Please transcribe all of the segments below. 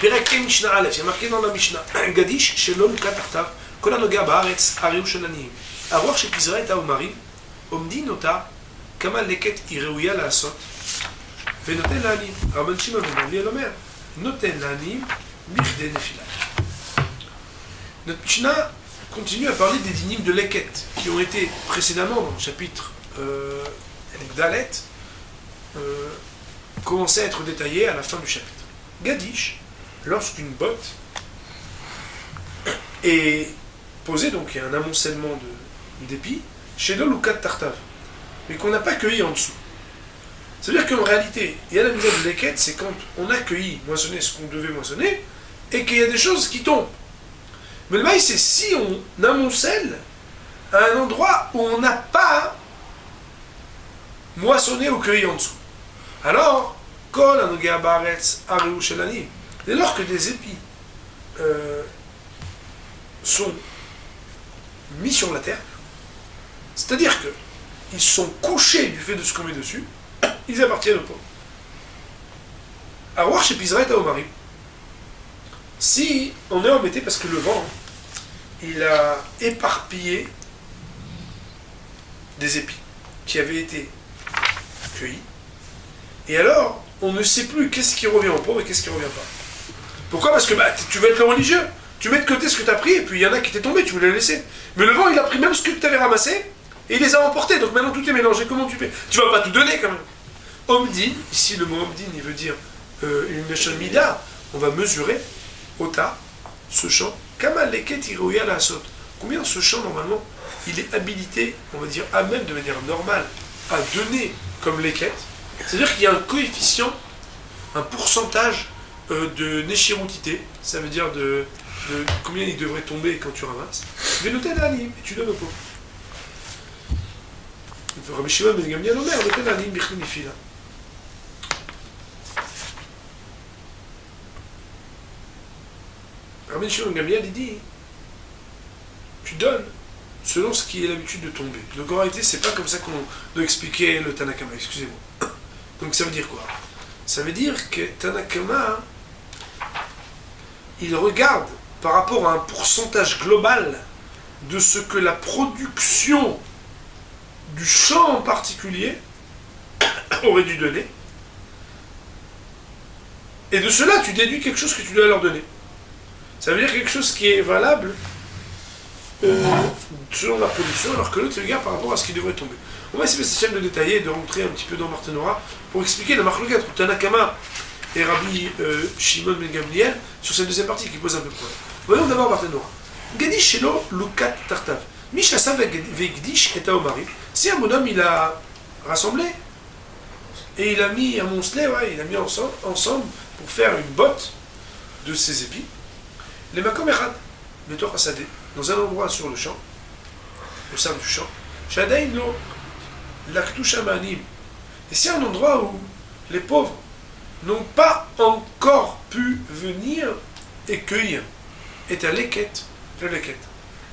Perek Mishnah Aleph, il y a marqué dans la Mishnah, Gadish, Shelo Luka Tartav, Kol Hanoga Baaretz, Areu Shenaniyim. Arwach Shepizra et Haomarim, Omdin Ota, Kama Leket Ireuya Laasot, Venoten La'anim. Rabban Shimon ben Gamliel Omer, Noten La'anim, Bichdei Nefila. Notre Mishnah continue à parler des dynimes de Leket, qui ont été précédemment dans le chapitre Dalet, commencé à être détaillés à la fin du chapitre. Gadish, lorsqu'une botte est posée, donc il y a un amoncellement d'épis, chez l'ol ou kat tartav, mais qu'on n'a pas cueilli en dessous. C'est-à-dire qu'en réalité, il y a la misère de Leket, c'est quand on a cueilli, moissonné ce qu'on devait moissonner, et qu'il y a des choses qui tombent. Mais le bail, c'est si on amoncelle à un endroit où on n'a pas moissonné ou cueilli en dessous. Alors, Kol Hanoga Baaretz Areu Shenaniyim. Dès lors que des épis sont mis sur la terre, c'est-à-dire qu'ils sont couchés du fait de ce qu'on met dessus, ils appartiennent au pauvre. Arwach Shepizra et Haomarim. Si on est embêté parce que le vent, il a éparpillé des épis qui avaient été cueillis, et alors on ne sait plus qu'est-ce qui revient au pauvre et qu'est-ce qui ne revient pas. Pourquoi ? Parce que tu veux être le religieux, tu mets de côté ce que tu as pris, et puis il y en a qui t'est tombé, tu voulais le laisser. Mais le vent, il a pris même ce que tu avais ramassé, et il les a emportés, donc maintenant tout est mélangé, comment tu fais ? Tu vas pas tout donner quand même. Omdin, ici le mot Omdin, il veut dire une Leshon Mida, on va mesurer, Ota, ce champ, Kama Leket Ireuya Laasot. Combien ce champ, normalement, il est habilité, on va dire, à même de manière normale, à donner comme Leket. C'est-à-dire qu'il y a un coefficient, un pourcentage de Neshiroutité, ça veut dire de combien il devrait tomber quand tu ramasses. Venoten La'anim, et tu donnes au pauvre. Rabbi Shimon ben Gamliel Omer, Noten La'anim Bichdei Nefila. Rabbi Shimon ben Gamliel, il dit, tu donnes selon ce qui est l'habitude de tomber. Donc en réalité, c'est pas comme ça qu'on doit expliquer le Tanakama, excusez-moi. Donc ça veut dire quoi ? Ça veut dire que Tanakama, il regarde par rapport à un pourcentage global de ce que la production du champ en particulier aurait dû donner. Et de cela, tu déduis quelque chose que tu dois leur donner. Ça veut dire quelque chose qui est valable selon la production, alors que l'autre regarde par rapport à ce qui devrait tomber. On va essayer de détailler et de rentrer un petit peu dans Martenora pour expliquer la marloquette entre Tanakama et Rabbi Shimon ben Gamliel sur cette deuxième partie qui pose un peu de problème. Voyons d'abord Martenora. Gadish Shelo Lukat Tartav. Mishasa Vegdish et Haomarim. Si un bonhomme il a rassemblé et il a mis un moncelet, il a mis ensemble pour faire une botte de ses épis, les Makom Echad, Betor Hasadeh, dans un endroit sur le champ, au sein du champ, Shadain Lo Laktusha Ma'anim. Et c'est un endroit où les pauvres n'ont pas encore pu venir et cueillir. Et à Leket, le Leket.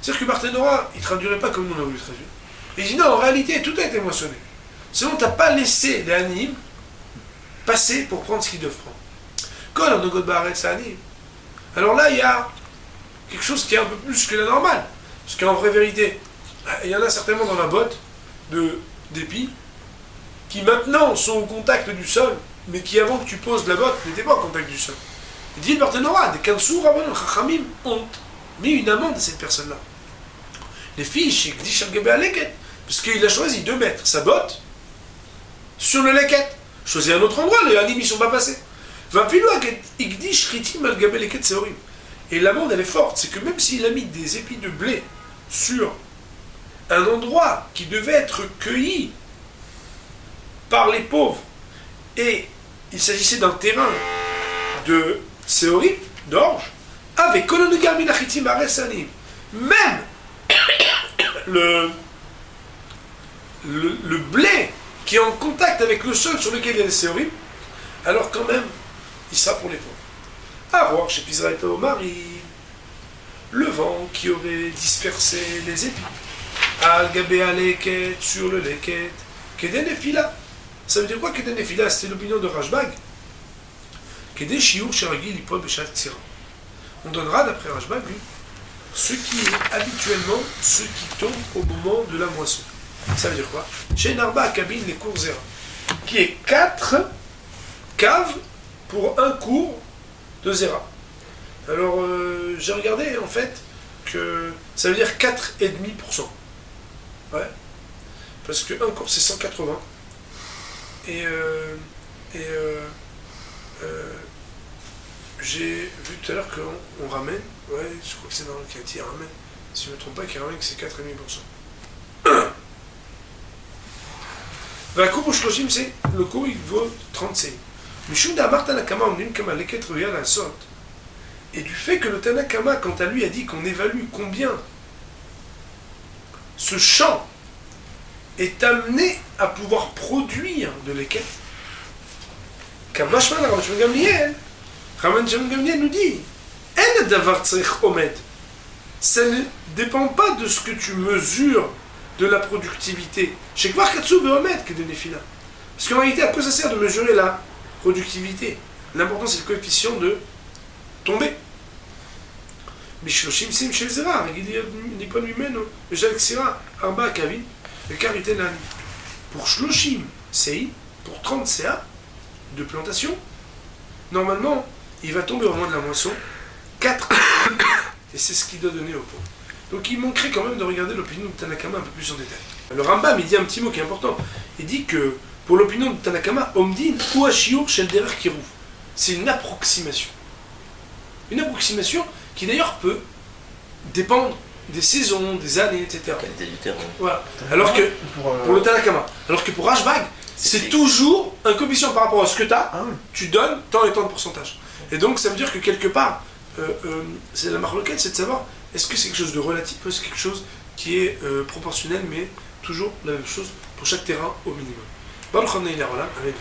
C'est-à-dire que Martenora, il ne traduirait pas comme nous on a voulu traduire. Il dit non, en réalité, tout a été moissonné. Sinon, tu n'as pas laissé les animes passer pour prendre ce qu'ils doivent prendre. Kol Hanoga Baaretz La'anim. Alors là, il y a quelque chose qui est un peu plus que la normale. Parce qu'en vraie vérité, il y en a certainement dans la botte d'épis qui maintenant sont au contact du sol, mais qui avant que tu poses la botte n'étaient pas au contact du sol. Il dit le Martenora, des Kansou Rabbanon Chachamim ont mis une amende à cette personne-là. Les filles chez Gdish al Gabé Leket, parce qu'il a choisi de mettre sa botte sur le Leket. Choisir un autre endroit, les animes ne sont pas passés. C'est horrible. Et l'amende elle est forte, c'est que même s'il a mis des épis de blé sur un endroit qui devait être cueilli par les pauvres, et il s'agissait d'un terrain de séorite, d'orge, avec Kolonogar Minachitim Aresanim, même le blé qui est en contact avec le sol sur lequel il y a des séorim, alors quand même, il sera pour les pauvres. Alors, chez Pizra et Haomarim, le vent qui aurait dispersé les épis, Al-Gabé Leket, sur le Leket, Keden Nefila. Ça veut dire quoi Keden Nefila? C'était l'opinion de Rashbag, Kedé shiur sharagi lipol beshat tsira. On donnera, d'après Rashbag, lui, ce qui est habituellement ce qui tombe au moment de la moisson. Ça veut dire quoi? Chez Narba cabine les cours zéra, qui est 4 caves pour un cours de zéra. Alors, j'ai regardé en fait que ça veut dire 4,5%. Ouais. Parce que un cours c'est 180. Et j'ai vu tout à l'heure qu'on ramène. Ouais, je crois que c'est dans le cas il ramène. Si je ne me trompe pas, qu'il ramène que c'est 4,5%. La cour au Shloshim, c'est le cours il vaut 35. Mishum d'Amar Tanakama Omnim Kama Leket Ruya la Sot. Et du fait que le Tanakama, quant à lui, a dit qu'on évalue combien ce champ est amené à pouvoir produire de l'équette, Kamashman Rav Shimon Gamliel, Rav Shimon Gamliel nous dit En davar tzarich omed. Ça ne dépend pas de ce que tu mesures de la productivité. Shekvar katsu beomed que de nefila. Parce qu'en réalité, à quoi ça sert de mesurer la productivité? L'important, c'est le coefficient de tomber. Bishloshim sim shel zera, nipon mimeno, vejal ksira, arba kavin, le karité l'année. Pour shloshim sei, pour 30 CA de plantation, normalement, il va tomber au moment de la moisson 4 et c'est ce qu'il doit donner au pauvre. Donc il manquerait quand même de regarder l'opinion de Tanakama un peu plus en détail. Le Rambam, il dit un petit mot qui est important. Il dit que pour l'opinion de Tanakama, Omdin ou Ashiur shel derer kiruv. C'est une approximation. Une approximation qui d'ailleurs peut dépendre des saisons, des années, etc. La qualité du terrain. Voilà. Alors que pour le Tanakama, alors que pour Rashbag, c'est toujours un coefficient par rapport à ce que tu as, tu donnes tant et tant de pourcentage. Et donc ça veut dire que quelque part, c'est la marloquette, c'est de savoir est-ce que c'est quelque chose de relatif ou est-ce que c'est quelque chose qui est proportionnel, mais toujours la même chose pour chaque terrain au minimum. Baruch Hanei la Olam, Amen.